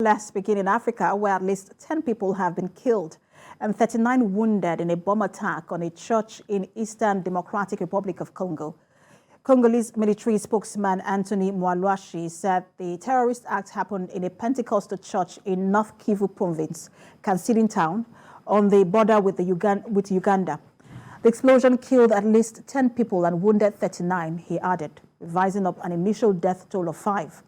Let's begin in Africa, where at least 10 people have been killed and 39 wounded in a bomb attack on a church in Eastern Democratic Republic of Congo. Congolese military spokesman Anthony Mwalwashi said the terrorist act happened in a Pentecostal church in North Kivu province, Kansini town, on the border with Uganda. The explosion killed at least 10 people and wounded 39, he added, revising up an initial death toll of 5.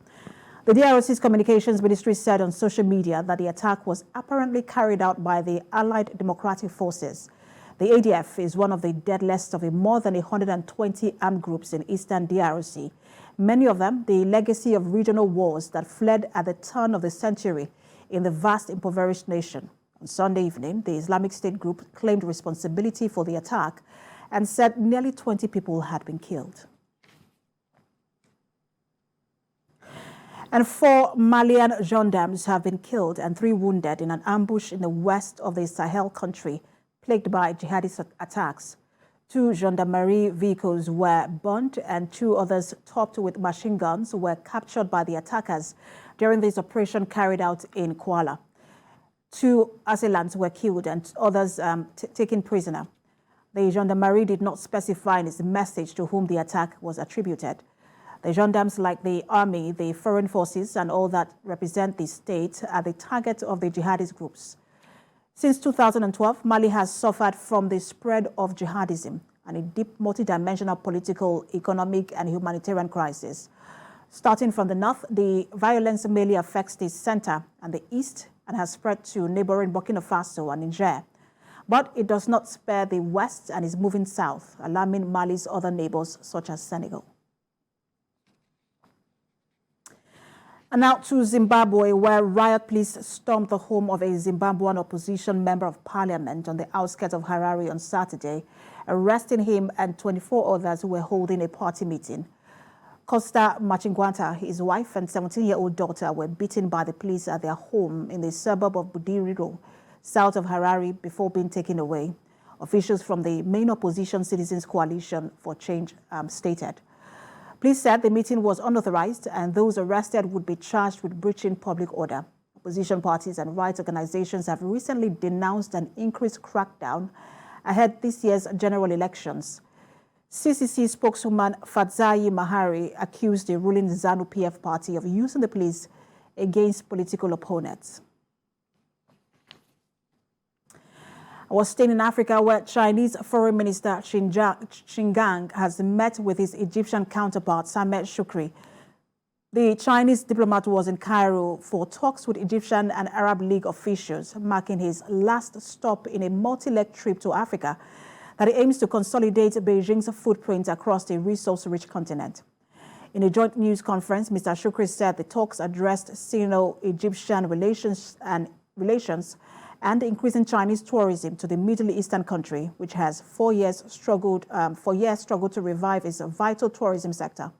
The DRC's communications ministry said on social media that the attack was apparently carried out by the Allied Democratic Forces. The ADF is one of the deadliest of more than 120 armed groups in eastern DRC, many of them the legacy of regional wars that fled at the turn of the century in the vast impoverished nation. On Sunday evening, the Islamic State group claimed responsibility for the attack and said nearly 20 people had been killed. And 4 Malian gendarmes have been killed and 3 wounded in an ambush in the west of the Sahel country plagued by jihadist attacks. 2 gendarmerie vehicles were burnt and 2 others topped with machine guns were captured by the attackers during this operation carried out in Kuala. 2 assailants were killed and others taken prisoner. The gendarmerie did not specify in its message to whom the attack was attributed. The gendarmes, like the army, the foreign forces, and all that represent the state, are the target of the jihadist groups. Since 2012, Mali has suffered from the spread of jihadism and a deep multidimensional political, economic, and humanitarian crisis. Starting from the north, the violence mainly affects the center and the east and has spread to neighboring Burkina Faso and Niger. But it does not spare the west and is moving south, alarming Mali's other neighbors, such as Senegal. And now to Zimbabwe, where riot police stormed the home of a Zimbabwean opposition member of parliament on the outskirts of Harare on Saturday, arresting him and 24 others who were holding a party meeting. Costa Machingwanta, his wife and 17-year-old daughter were beaten by the police at their home in the suburb of Budiriro, south of Harare, before being taken away. Officials from the main opposition Citizens Coalition for Change stated. Police said the meeting was unauthorized and those arrested would be charged with breaching public order. Opposition parties and rights organizations have recently denounced an increased crackdown ahead this year's general elections. CCC spokeswoman Fadzayi Mahari accused the ruling ZANU-PF party of using the police against political opponents. I was staying in Africa, where Chinese Foreign Minister Qin Gang has met with his Egyptian counterpart Sameh Shoukry. The Chinese diplomat was in Cairo for talks with Egyptian and Arab League officials, marking his last stop in a multi-leg trip to Africa that aims to consolidate Beijing's footprint across the resource-rich continent. In a joint news conference, Mr. Shoukry said the talks addressed Sino-Egyptian relations and increasing Chinese tourism to the Middle Eastern country, which has for years struggled to revive its vital tourism sector.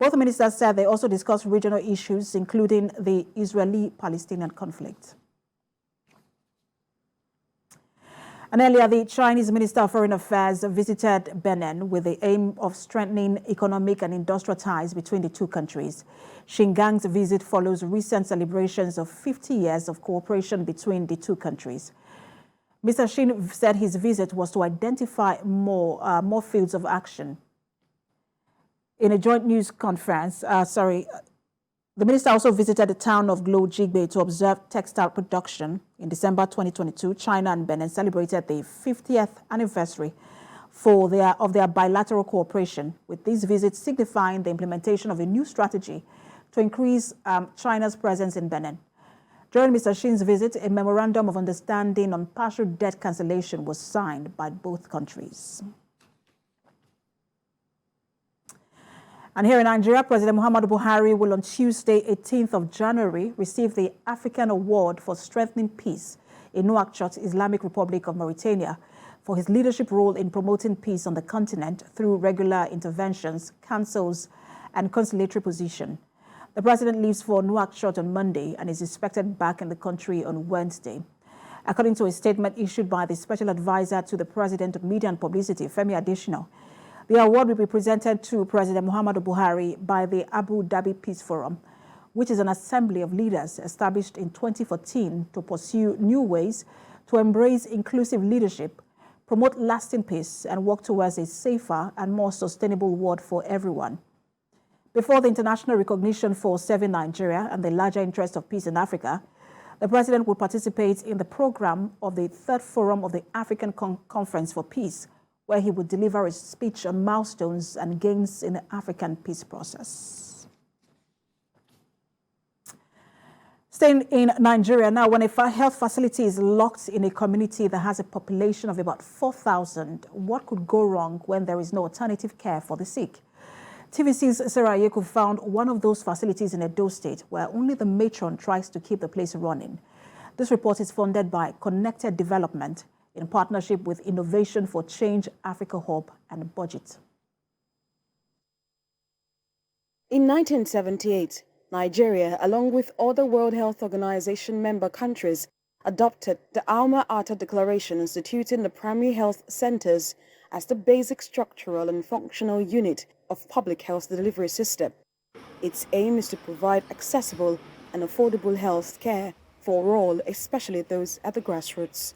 Both ministers said they also discussed regional issues, including the Israeli-Palestinian conflict. And earlier, the Chinese Minister of Foreign Affairs visited Benin with the aim of strengthening economic and industrial ties between the two countries. Qin Gang's visit follows recent celebrations of 50 years of cooperation between the two countries. Mr. Qin said his visit was to identify more fields of action. In a joint news conference, the minister also visited the town of Glo-Jigbe to observe textile production. In December 2022, China and Benin celebrated the 50th anniversary of their bilateral cooperation, with this visit signifying the implementation of a new strategy to increase China's presence in Benin. During Mr. Xin's visit, a memorandum of understanding on partial debt cancellation was signed by both countries. And here in Nigeria, President Muhammadu Buhari will on Tuesday, 18th of January, receive the African Award for Strengthening Peace in Nouakchott, Islamic Republic of Mauritania, for his leadership role in promoting peace on the continent through regular interventions, councils, and conciliatory position. The president leaves for Nouakchott on Monday and is expected back in the country on Wednesday. According to a statement issued by the Special Advisor to the President of Media and Publicity, Femi Adesina, the award will be presented to President Muhammadu Buhari by the Abu Dhabi Peace Forum, which is an assembly of leaders established in 2014 to pursue new ways to embrace inclusive leadership, promote lasting peace, and work towards a safer and more sustainable world for everyone. Before the international recognition for serving Nigeria and the larger interest of peace in Africa, the president will participate in the program of the Third Forum of the African Conference for Peace, where he would deliver a speech on milestones and gains in the African peace process. Staying in Nigeria now, when a health facility is locked in a community that has a population of about 4,000, what could go wrong when there is no alternative care for the sick? TVC's Sarah Yeku found one of those facilities in Edo State where only the matron tries to keep the place running. This report is funded by Connected Development in partnership with Innovation for Change Africa Hub and Budget. In 1978, Nigeria, along with other World Health Organization member countries, adopted the Alma Ata Declaration instituting the primary health centers as the basic structural and functional unit of public health delivery system. Its aim is to provide accessible and affordable health care for all, especially those at the grassroots.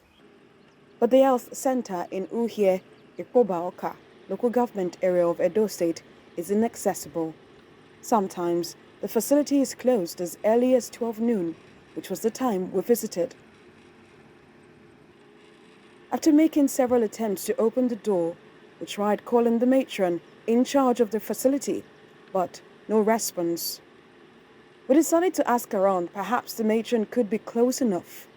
But the health center in Uhie, Ikpoba-Oka, local government area of Edo State, is inaccessible. Sometimes the facility is closed as early as 12 noon, which was the time we visited. After making several attempts to open the door, we tried calling the matron in charge of the facility, but no response. We decided to ask around, perhaps the matron could be close enough.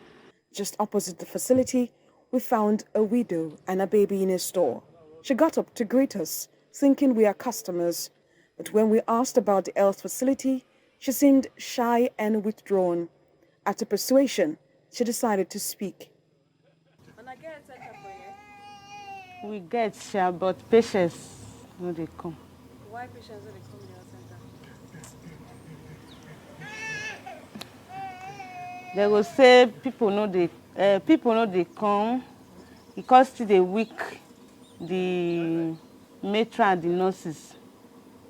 Just opposite the facility, we found a widow and a baby in a store. She got up to greet us, thinking we are customers, but when we asked about the health facility, she seemed shy and withdrawn. After persuasion, she decided to speak. We get share, but patients no they come. Why patients no they come to your center? They will say people no they come because still they weak the matron and the nurses.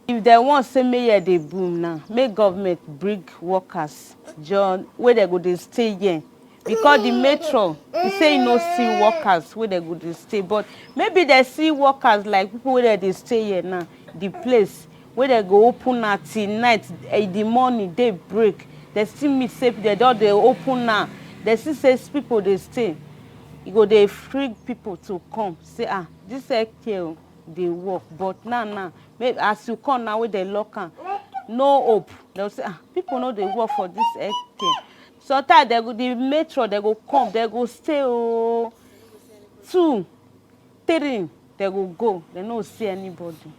If they want say may they boom now, make government bring workers John where they go they stay here. Because the metro, he say you no see workers where they go to stay, but maybe they see workers like people where they stay here now. The place where they go open at night, in the morning they break. They still meet safe. They don't they open now. They still say people they stay. You go they free people to come say this here they work, but now maybe as you come now with the local, no hope. They'll say people know they work for this thing. Sometimes they go the metro, they go come, they go stay 2, 3, they go, they don't see anybody.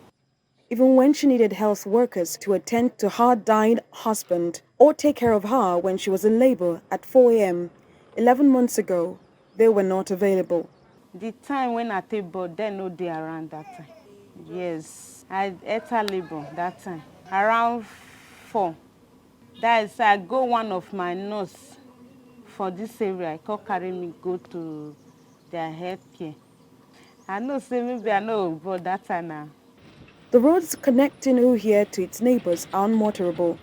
Even when she needed health workers to attend to her dying husband or take care of her when she was in labor at 4 a.m. 11 months ago, they were not available. The time when I take birth, they know they around that time. Yes, I enter labor that time, around 4. That is, I go one of my nurse for this area. I call carry me go to their health care. I know say maybe I know about that time now. The roads connecting Uhie to its neighbors are unmotorable.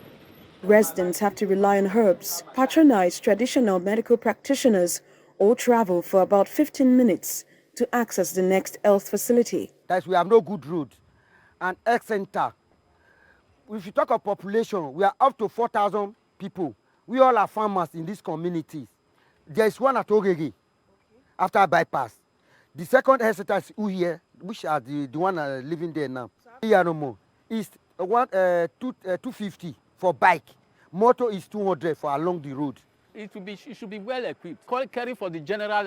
Residents have to rely on herbs, patronize traditional medical practitioners, or travel for about 15 minutes to access the next health facility. That we have no good road and health center. If you talk of population, we are up to 4,000 people. We all are farmers in these communities. There is one at Ogege, after bypass. The second health center is Uhie, which are the one living there now. Here no more. It's 250 for bike. Motor is 200 for along the road. It should be well equipped. Caring for the general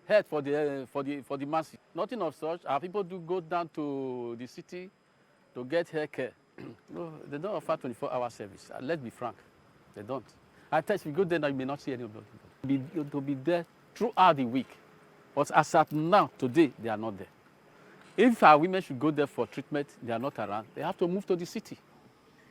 health for the masses. Nothing of such. Our people do go down to the city to get hair care. No, they don't offer 24-hour service. Let's be frank, they don't. At times, if you go there now, you may not see anybody. To be there throughout the week. But as at now, today, they are not there. If our women should go there for treatment, they are not around. They have to move to the city.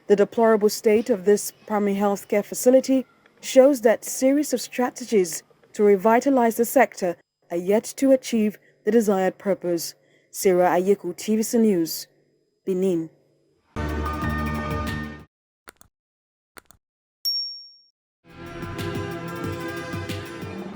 The deplorable state of this primary health care facility shows that series of strategies to revitalize the sector are yet to achieve the desired purpose. Sarah Ayeku, TVC News, Benin.